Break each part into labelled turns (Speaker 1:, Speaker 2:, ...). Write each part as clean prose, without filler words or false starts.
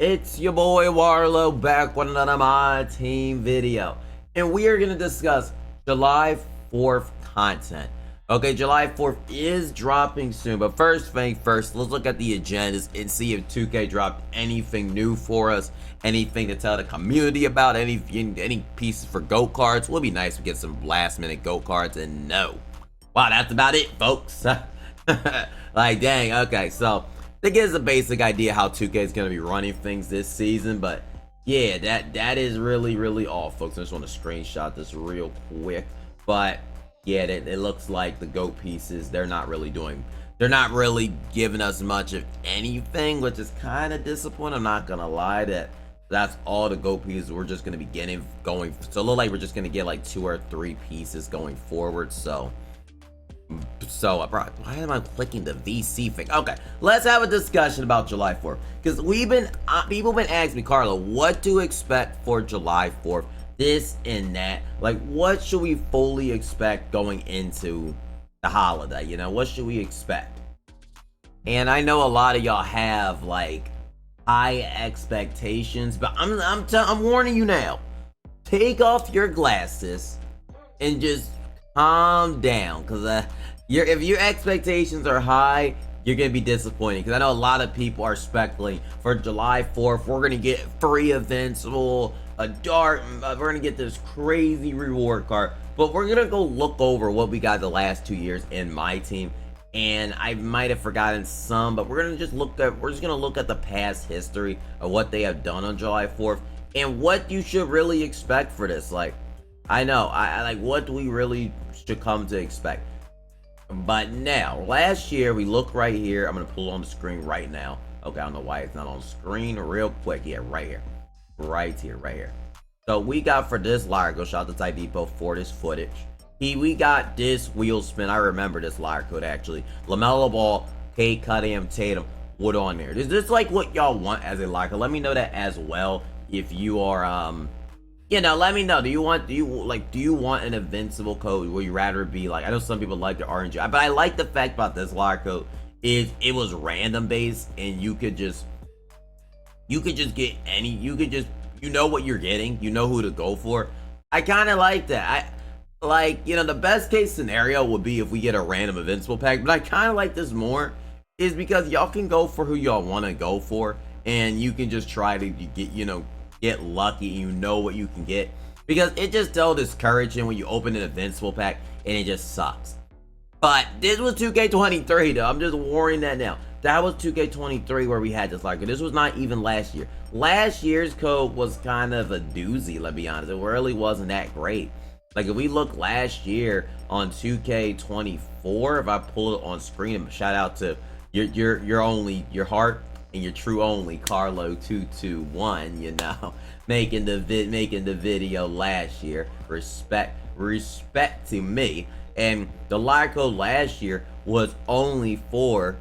Speaker 1: It's your boy Warlow back with another MyTeam video. And we are going to discuss July 4th content. Okay, July 4th is dropping soon, but first thing first, let's look at the agendas and see if 2K dropped anything new for us, anything to tell the community about, any pieces for GOAT cards. Would be nice to get some last minute GOAT cards, and no. Wow, that's about it, folks. Like, dang, okay, so that gives a basic idea how 2K is going to be running things this season, but yeah, that is really all, folks. I just want to screenshot this real quick, but yeah, it looks like the GOAT pieces, they're not really giving us much of anything, which is kind of disappointing. I'm not gonna lie, that's all the GOAT pieces we're just gonna be getting going. So it looks like we're just gonna get like 2 or 3 pieces going forward. So why am I clicking the VC thing? Okay, let's have a discussion about July 4th, because people been asking me, Carlo, what to expect for July 4th, this and that. Like, what should we fully expect going into the holiday? You know, what should we expect? And I know a lot of y'all have like high expectations, but I'm warning you now. Take off your glasses and just calm down, because if your expectations are high, you're gonna be disappointed. Because I know a lot of people are speculating for July 4th, we're gonna get free events, we're gonna get this crazy reward card. But we're gonna go look over what we got the last 2 years in MyTeam, and I might have forgotten some, but we're just gonna look at the past history of what they have done on July 4th and what you should really expect for this. Like, I know, I like, what do we really should come to expect? But now, last year, we look right here. I'm going to pull it on the screen right now. Okay, I don't know why it's not on screen real quick. Yeah, right here. Right here. So we got for this liar, go shout out to Type Depot for this footage. We got this wheel spin. I remember this liar code, actually. LaMelo Ball, Kate Cunningham, Tatum, Wood on there. Is this like what y'all want as a liar code? Let me know that as well. If you are, you know, let me know. Do you want an invincible code? Would you rather be like, I know some people like the RNG, but I like the fact about this liar code is it was random based, and you could just get any, you know what you're getting, you know who to go for. I kind of like that. I like, you know, the best case scenario would be if we get a random invincible pack, but I kind of like this more is because y'all can go for who y'all want to go for, and you can just try to get lucky. You know what you can get, because it just so discouraging when you open an invincible pack and it just sucks. But this was 2K23 though. I'm just warning that now. That was 2K23 where we had this like, this was not even last year. Last year's code was kind of a doozy, let's be honest. It really wasn't that great. Like, if we look last year on 2K24, if I pull it on screen, shout out to your heart and your true only Carlo221, you know, making the video last year. Respect to me. And the liar code last year was only for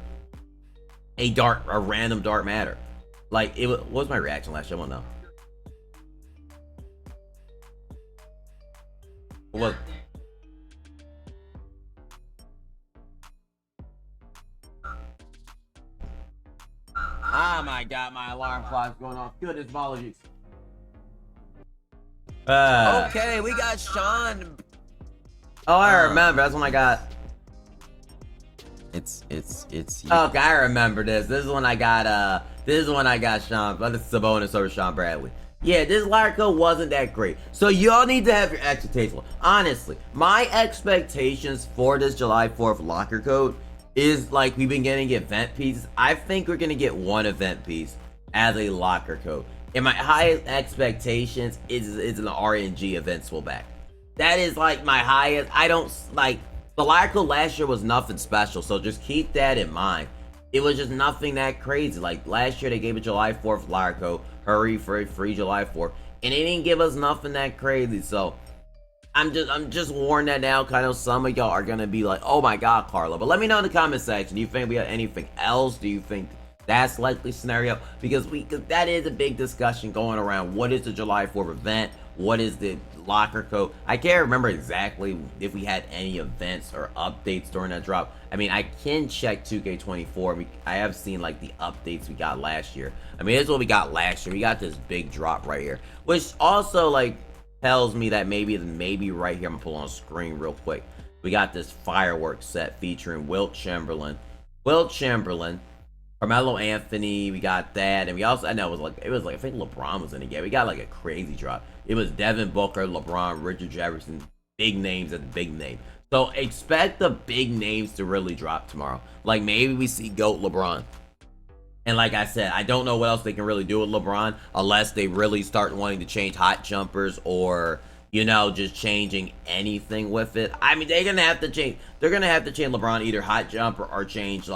Speaker 1: a random dark matter. Like, what was my reaction last year? I don't know. What? Oh my god, my alarm clock's going off. Goodness, apologies. Okay, we got Sean. Oh, I remember. That's when I got. It's. Okay, I remember this. This is when I got. This is when I got Sean. But it's Sabonis over Sean Bradley. Yeah, this liar code wasn't that great. So y'all need to have your expectations. Honestly, my expectations for this July 4th locker code is like, we've been getting event pieces. I think we're gonna get 1 event piece as a locker code. And my highest expectations is an RNG invincible back. That is like my highest. I don't like the liar code last year was nothing special, so just keep that in mind. It was just nothing that crazy. Like, last year they gave a July 4th liar code, hurry for a free July 4th, and they didn't give us nothing that crazy. So I'm just warning that now. Kind of some of y'all are gonna be like, oh my god, Carlo. But let me know in the comment section. Do you think we have anything else? Do you think that's likely scenario? Because that is a big discussion going around. What is the July 4th event? what is the locker code. I can't remember exactly if we had any events or updates during that drop. I mean, I can check 2K24. I have seen like the updates we got last year. I mean, this is what we got last year. We got this big drop right here, which also like tells me that maybe right here, I'm gonna pull on screen real quick. We got this fireworks set featuring Wilt Chamberlain, Carmelo Anthony. We got that, and we also, I know it was like I think LeBron was in the game. We got like a crazy drop. It was Devin Booker, LeBron, Richard Jefferson, big names at the big name. So expect the big names to really drop tomorrow. Like maybe we see GOAT LeBron. And like I said, I don't know what else they can really do with LeBron unless they really start wanting to change hot jumpers or, you know, just changing anything with it. I mean, they're gonna have to change LeBron either hot jumper or change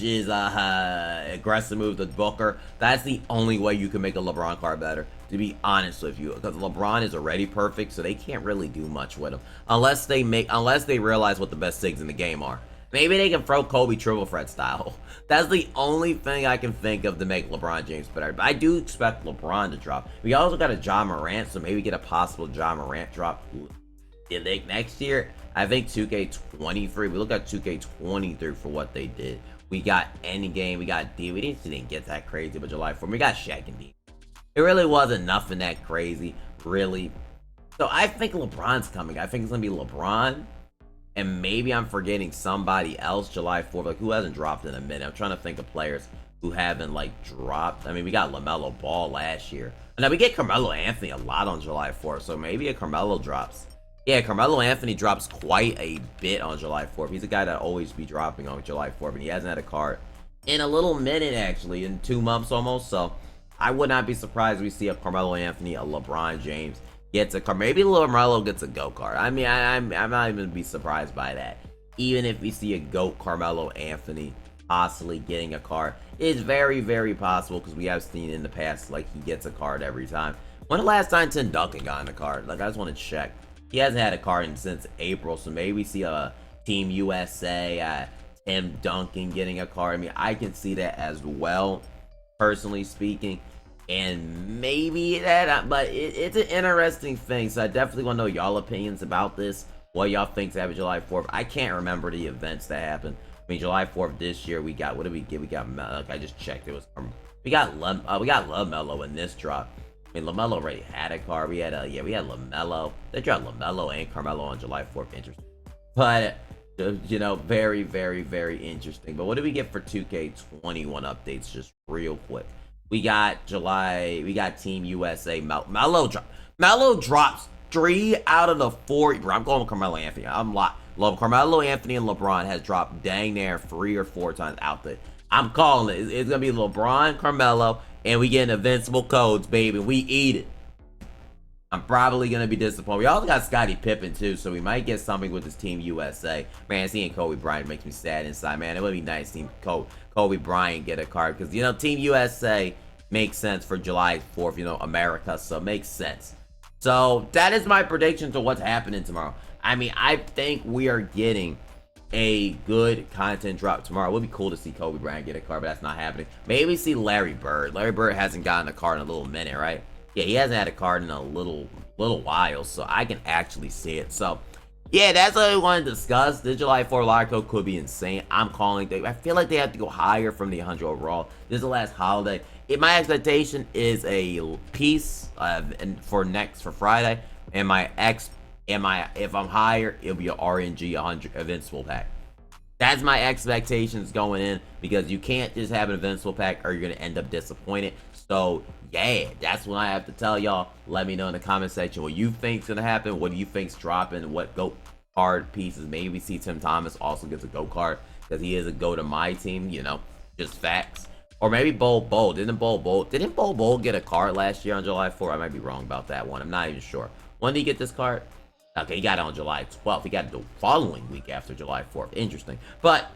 Speaker 1: his aggressive move with Booker. That's the only way you can make a LeBron card better, to be honest with you, because LeBron is already perfect, so they can't really do much with him unless they realize what the best things in the game are. Maybe they can throw Kobe triple threat style. That's the only thing I can think of to make LeBron James better. But I do expect LeBron to drop. We also got a Ja Morant, so maybe get a possible Ja Morant drop next year. I think 2K23. We look at 2K23 for what they did. We got Endgame. We got D. We didn't get that crazy, but July 4th. We got Shaq and D. It really wasn't nothing that crazy, really. So I think LeBron's coming. I think it's going to be LeBron. And maybe I'm forgetting somebody else July 4th. Like, who hasn't dropped in a minute? I'm trying to think of players who haven't, like, dropped. I mean, we got LaMelo Ball last year. And now we get Carmelo Anthony a lot on July 4th. So maybe a Carmelo drops. Yeah, Carmelo Anthony drops quite a bit on July 4th. He's a guy that always be dropping on July 4th. And he hasn't had a card in a little minute, actually. In 2 months almost. So I would not be surprised if we see a Carmelo Anthony, a LeBron James gets a card. Maybe LaMelo gets a GOAT card. I mean, I'm not even be surprised by that. Even if we see a GOAT Carmelo Anthony possibly getting a card, it's very, very possible because we have seen in the past, like, he gets a card every time. When the last time Tim Duncan got a card? Like, I just want to check. He hasn't had a card since April, so maybe we see a Team USA, Tim Duncan getting a card. I mean, I can see that as well, personally speaking. And maybe that, but it's an interesting thing. So I definitely want to know y'all opinions about this. What y'all think's happened July 4th. I can't remember the events that happened. I mean, July 4th this year, we got, what did we get? We got, like, I just checked. It was, we got LaMelo in this drop. I mean, LaMelo already had a card. We had, we had LaMelo. They dropped LaMelo and Carmelo on July 4th. Interesting. But, you know, very, very, very interesting. But what did we get for 2K21 updates? Just real quick. We got Team USA. Melo drops 3 out of the 4. Bro, I'm going with Carmelo Anthony. Love Carmelo Anthony and LeBron has dropped dang near 3 or 4 times out there. I'm calling it. It's gonna be LeBron, Carmelo, and we getting invincible codes, baby. We eat it. I'm probably gonna be disappointed. We also got Scottie Pippen too, so we might get something with this Team USA. Man, seeing Kobe Bryant makes me sad inside. Man, it would be nice seeing Kobe Bryant get a card because, you know, Team USA makes sense for July 4th. You know, America, so it makes sense. So that is my prediction to what's happening tomorrow. I mean, I think we are getting a good content drop tomorrow. It would be cool to see Kobe Bryant get a card, but that's not happening. Maybe see Larry Bird. Larry Bird hasn't gotten a card in a little minute, right? Yeah, he hasn't had a card in a little while, so I can actually see it. So, yeah, that's what we want to discuss. The July 4th locker code could be insane. I'm calling it. I feel like they have to go higher from the 100 overall. This is the last holiday. My expectation is a piece for Friday, and if I'm higher, it'll be an RNG 100 Invincible pack. That's my expectations going in, because you can't just have an Invincible pack or you're going to end up disappointed. So, yeah, that's what I have to tell y'all. Let me know in the comment section what you think's going to happen. What do you think's dropping? What GOAT card pieces? Maybe see Tim Thomas also gets a GOAT card because he is a GOAT to my team, you know, just facts. Or maybe Bol Bol. Didn't Bol Bol get a card last year on July 4th? I might be wrong about that one. I'm not even sure. When did he get this card? Okay, he got it on July 12th. He got it the following week after July 4th. Interesting. But,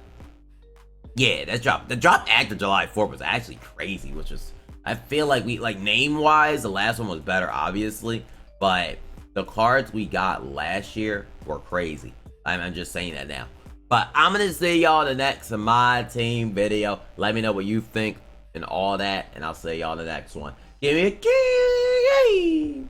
Speaker 1: yeah, the drop after July 4th was actually crazy, which is, I feel like name-wise, the last one was better, obviously. But the cards we got last year were crazy. I'm just saying that now. But I'm going to see y'all in the next MyTeam video. Let me know what you think and all that. And I'll see y'all in the next one. Give me a key.